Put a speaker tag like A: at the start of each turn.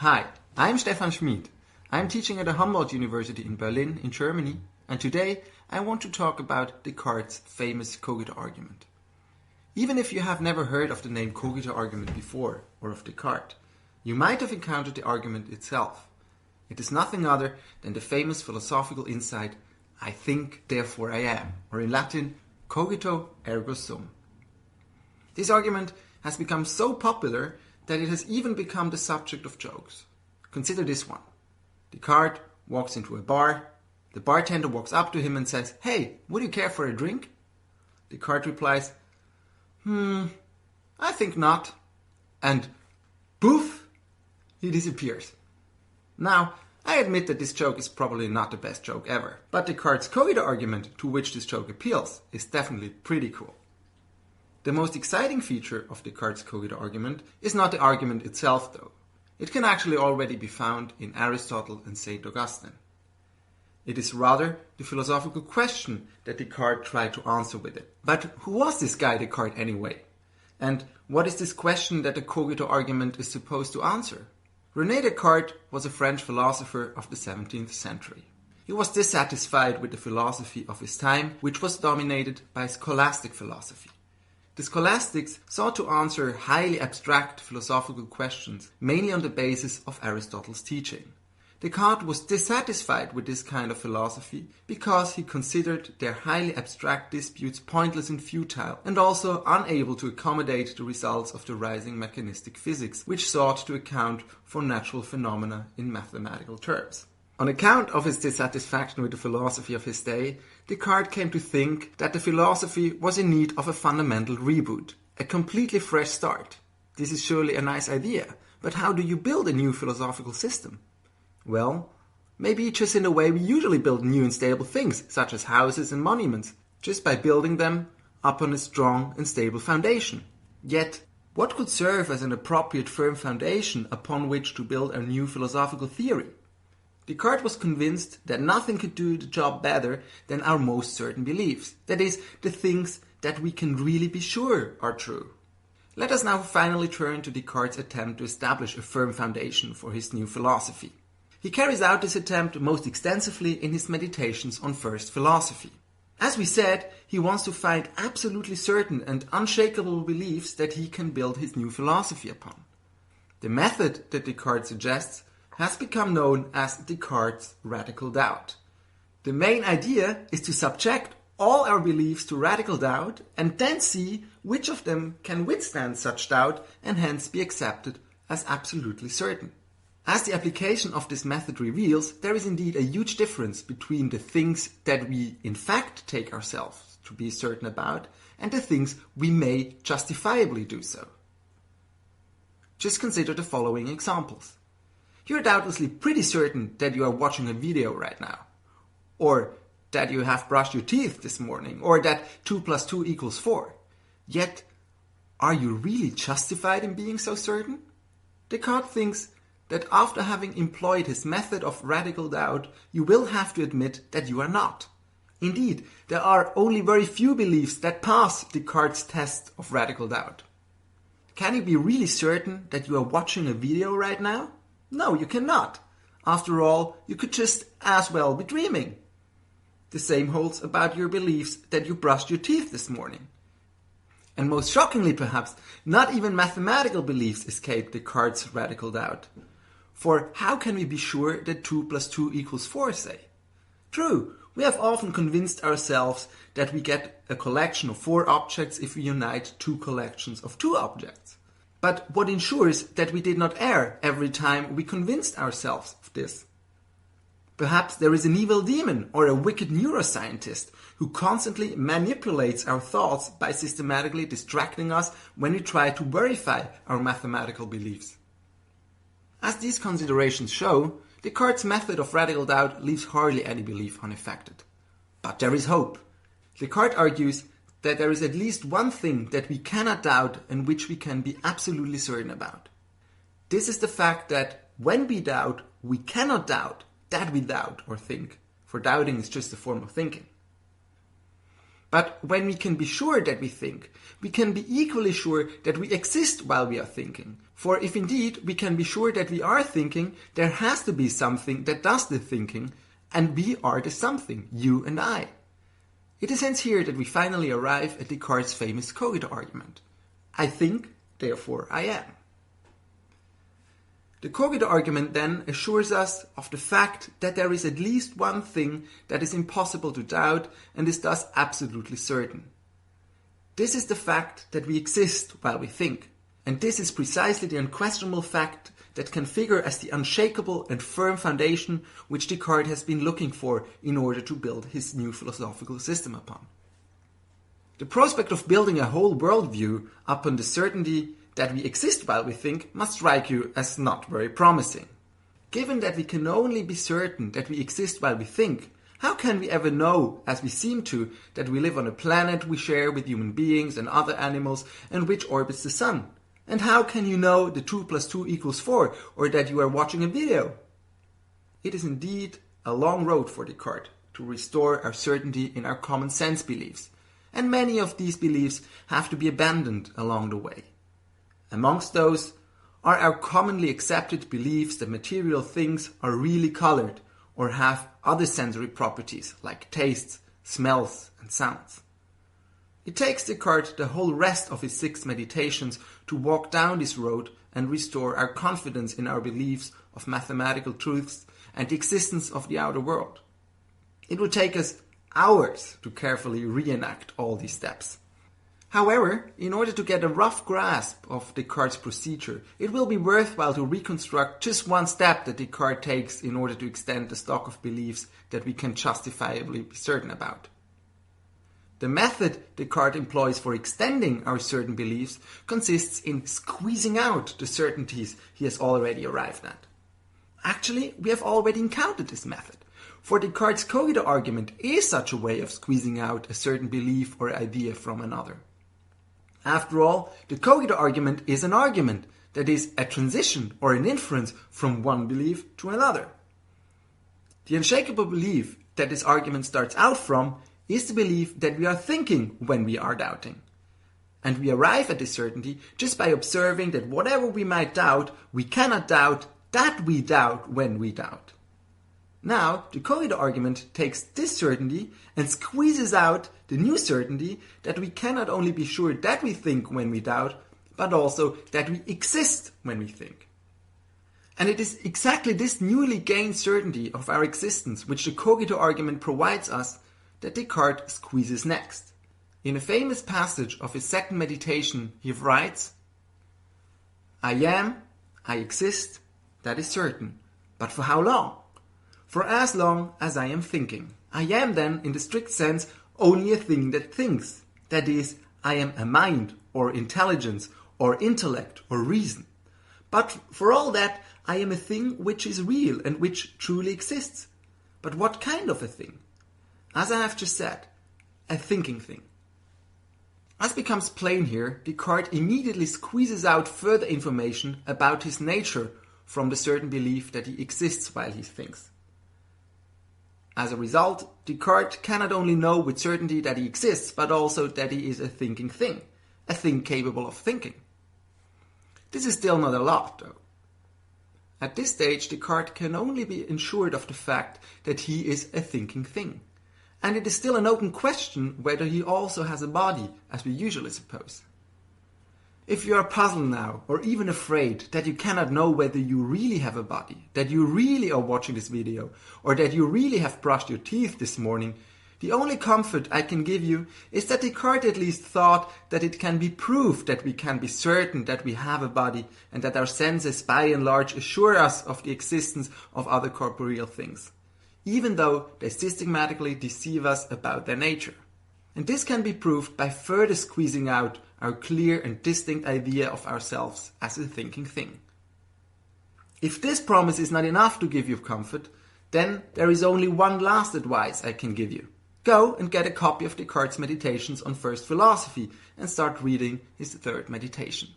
A: Hi, I'm Stefan Schmid. I'm teaching at the Humboldt University in Berlin, in Germany, and today I want to talk about Descartes' famous Cogito argument. Even if you have never heard of the name Cogito argument before, or of Descartes, you might have encountered the argument itself. It is nothing other than the famous philosophical insight, I think, therefore I am, or in Latin, cogito ergo sum. This argument has become so popular that it has even become the subject of jokes. Consider this one. Descartes walks into a bar. The bartender walks up to him and says, "Hey, would you care for a drink?" Descartes replies, I think not. And poof, he disappears. Now, I admit that this joke is probably not the best joke ever, but Descartes' Cogito argument, to which this joke appeals, is definitely pretty cool. The most exciting feature of Descartes' Cogito argument is not the argument itself, though. It can actually already be found in Aristotle and St. Augustine. It is rather the philosophical question that Descartes tried to answer with it. But who was this guy Descartes anyway? And what is this question that the Cogito argument is supposed to answer? René Descartes was a French philosopher of the 17th century. He was dissatisfied with the philosophy of his time, which was dominated by scholastic philosophy. The scholastics sought to answer highly abstract philosophical questions, mainly on the basis of Aristotle's teaching. Descartes was dissatisfied with this kind of philosophy because he considered their highly abstract disputes pointless and futile, and also unable to accommodate the results of the rising mechanistic physics, which sought to account for natural phenomena in mathematical terms. On account of his dissatisfaction with the philosophy of his day, Descartes came to think that the philosophy was in need of a fundamental reboot, a completely fresh start. This is surely a nice idea, but how do you build a new philosophical system? Well, maybe just in the way we usually build new and stable things, such as houses and monuments, just by building them up on a strong and stable foundation. Yet, what could serve as an appropriate firm foundation upon which to build a new philosophical theory? Descartes was convinced that nothing could do the job better than our most certain beliefs, that is, the things that we can really be sure are true. Let us now finally turn to Descartes' attempt to establish a firm foundation for his new philosophy. He carries out this attempt most extensively in his meditations on first philosophy. As we said, he wants to find absolutely certain and unshakable beliefs that he can build his new philosophy upon. The method that Descartes suggests has become known as Descartes' radical doubt. The main idea is to subject all our beliefs to radical doubt and then see which of them can withstand such doubt and hence be accepted as absolutely certain. As the application of this method reveals, there is indeed a huge difference between the things that we in fact take ourselves to be certain about and the things we may justifiably do so. Just consider the following examples. You're doubtlessly pretty certain that you are watching a video right now, or that you have brushed your teeth this morning, or that 2 + 2 = 4. Yet, are you really justified in being so certain? Descartes thinks that after having employed his method of radical doubt, you will have to admit that you are not. Indeed, there are only very few beliefs that pass Descartes' test of radical doubt. Can you be really certain that you are watching a video right now? No, you cannot. After all, you could just as well be dreaming. The same holds about your beliefs that you brushed your teeth this morning. And most shockingly perhaps, not even mathematical beliefs escape Descartes' radical doubt. For how can we be sure that 2 + 2 = 4, say? True, we have often convinced ourselves that we get a collection of 4 objects if we unite 2 collections of 2 objects. But what ensures that we did not err every time we convinced ourselves of this? Perhaps there is an evil demon or a wicked neuroscientist who constantly manipulates our thoughts by systematically distracting us when we try to verify our mathematical beliefs. As these considerations show, Descartes' method of radical doubt leaves hardly any belief unaffected. But there is hope. Descartes argues that there is at least one thing that we cannot doubt and which we can be absolutely certain about. This is the fact that when we doubt, we cannot doubt that we doubt or think, for doubting is just a form of thinking. But when we can be sure that we think, we can be equally sure that we exist while we are thinking. For if indeed we can be sure that we are thinking, there has to be something that does the thinking, and we are the something, you and I. It is hence here that we finally arrive at Descartes' famous Cogito argument. I think, therefore I am. The Cogito argument then assures us of the fact that there is at least one thing that is impossible to doubt and is thus absolutely certain. This is the fact that we exist while we think, and this is precisely the unquestionable fact that can figure as the unshakable and firm foundation which Descartes has been looking for in order to build his new philosophical system upon. The prospect of building a whole worldview upon the certainty that we exist while we think must strike you as not very promising. Given that we can only be certain that we exist while we think, how can we ever know, as we seem to, that we live on a planet we share with human beings and other animals and which orbits the sun? And how can you know that 2 + 2 = 4 or that you are watching a video? It is indeed a long road for Descartes to restore our certainty in our common sense beliefs, and many of these beliefs have to be abandoned along the way. Amongst those are our commonly accepted beliefs that material things are really colored or have other sensory properties like tastes, smells and sounds. It takes Descartes the whole rest of his 6 meditations to walk down this road and restore our confidence in our beliefs of mathematical truths and the existence of the outer world. It would take us hours to carefully reenact all these steps. However, in order to get a rough grasp of Descartes' procedure, it will be worthwhile to reconstruct just one step that Descartes takes in order to extend the stock of beliefs that we can justifiably be certain about. The method Descartes employs for extending our certain beliefs consists in squeezing out the certainties he has already arrived at. Actually, we have already encountered this method, for Descartes' Cogito argument is such a way of squeezing out a certain belief or idea from another. After all, the Cogito argument is an argument, that is, a transition or an inference from one belief to another. The unshakable belief that this argument starts out from is the belief that we are thinking when we are doubting. And we arrive at this certainty just by observing that whatever we might doubt, we cannot doubt that we doubt when we doubt. Now, the Cogito argument takes this certainty and squeezes out the new certainty that we cannot only be sure that we think when we doubt, but also that we exist when we think. And it is exactly this newly gained certainty of our existence which the Cogito argument provides us that Descartes squeezes next. In a famous passage of his 2nd meditation, he writes, "I am, I exist, that is certain, but for how long? For as long as I am thinking. I am then, in the strict sense, only a thing that thinks. That is, I am a mind, or intelligence, or intellect, or reason. But for all that, I am a thing which is real and which truly exists. But what kind of a thing? As I have just said, a thinking thing." As becomes plain here, Descartes immediately squeezes out further information about his nature from the certain belief that he exists while he thinks. As a result, Descartes cannot only know with certainty that he exists, but also that he is a thinking thing, a thing capable of thinking. This is still not a lot, though. At this stage, Descartes can only be assured of the fact that he is a thinking thing. And it is still an open question whether he also has a body, as we usually suppose. If you are puzzled now, or even afraid that you cannot know whether you really have a body, that you really are watching this video, or that you really have brushed your teeth this morning, the only comfort I can give you is that Descartes at least thought that it can be proved that we can be certain that we have a body and that our senses by and large assure us of the existence of other corporeal things, even though they systematically deceive us about their nature. And this can be proved by further squeezing out our clear and distinct idea of ourselves as a thinking thing. If this promise is not enough to give you comfort, then there is only one last advice I can give you. Go and get a copy of Descartes' Meditations on First Philosophy and start reading his 3rd meditation.